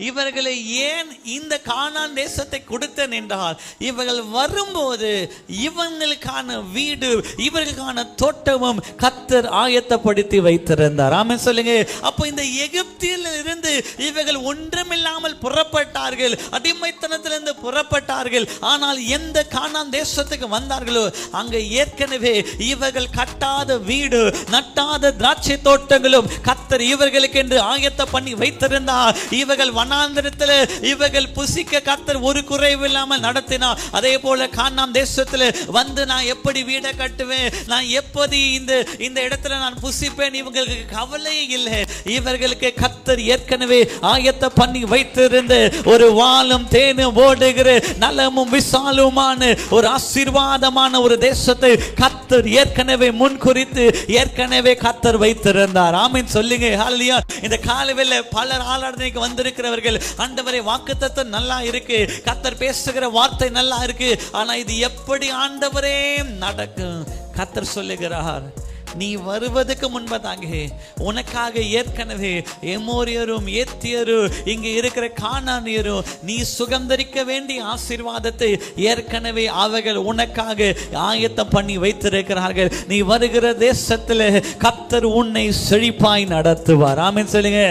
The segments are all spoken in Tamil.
இவர்களை ஏன் இந்த கானான் தேசத்தை கொடுத்தேன் என்றால், இவர்கள் வரும்போது இவங்களுக்கான வீடு, இவர்களுக்கான தோட்டமும் கர்த்தர் ஆயத்தப்படுத்தி வைத்திருந்தார். ஆமென் சொல்லுங்க. அப்போ இந்த எகிப்தில் இருந்து இவர்கள் ஒன்றுமில்லாமல் புறப்பட்டார்கள், அடிமைத்தனத்திலிருந்து புறப்பட்டார்கள். ஆனால் எந்த கானான் தேசத்துக்கு வந்தார்களோ அங்க ஏற்கனவே இவர்கள் கட்டாத வீடு, நட்டாத திராட்சை தோட்டங்களும் கர்த்தர் இவர்களுக்கு என்று ஆயத்த பண்ணி வைத்திருந்தார். இவர்கள் வனாந்திரத்தில் இவர்கள் புசிக்க கர்த்தர் ஒரு குறைவில்லாமல் நடத்தினார். அதே போல கானான் தேசத்தில் வந்து நான் எப்படி வீடை கட்டுவேன், நான் எப்படி இந்த இடத்துல நான் புசிப்பேன், இவங்களுக்கு கவலையே இல்லை. இவர்களுக்கு கர்த்தர் ஏற்கனவே ஆயத்த பண்ணி வைத்திருந்த ஒரு வாழும் தேனும் ஓடுகிற நலமும் விசாலுமான ஒரு ஆசீர்வாதமான ஒரு தேசத்தை கர்த்தர் ஏற்கனவே முன்குறித்து ஏற்கனவே கர்த்தர் வைத்திருந்தார். ஆமென் சொல்லுங்க. ஹல்லேலூயா. இந்த காலையில பலர் ஆராதனைக்கு வந்திருக்கிறவர்கள், ஆண்டவரே வாக்குத்தத்தம் நல்லா இருக்கு, கர்த்தர் பேசுகிற வார்த்தை நல்லா இருக்கு, ஆனா இது எப்படி ஆண்டவரே நடக்கும்? கர்த்தர் சொல்லுகிறார், நீ வருவதற்கு முன்பதாக உனக்காக ஏற்கனவே எமோரியரும் ஏத்தியரும் இங்கு இருக்கிற கானானியரும் நீ சுகந்தரிக்க வேண்டிய ஆசீர்வாதத்தை ஏற்கனவே அவர்கள் உனக்காக ஆயத்தம் பண்ணி வைத்திருக்கிறார்கள். நீ வருகிற தேசத்தில் கர்த்தர் உன்னை செழிப்பாய் நடத்துவார். ஆமென் சொல்லுங்க.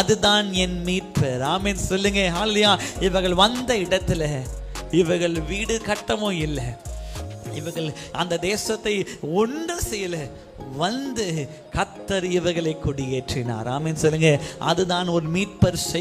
அதுதான் என் மீட்பர். ஆமென் சொல்லுங்க. ஹல்லேலூயா. இவர்கள் வந்த இடத்துல இவர்கள் வீடு கட்டவும் இல்லை, இவர்கள் அந்த தேசத்தை ஒன்று செய்யல, வந்து கர்த்தர் இவர்களை கொடியேற்றினார். ஆமென் சொல்லுங்க. அதுதான் ஒரு மீட்பர்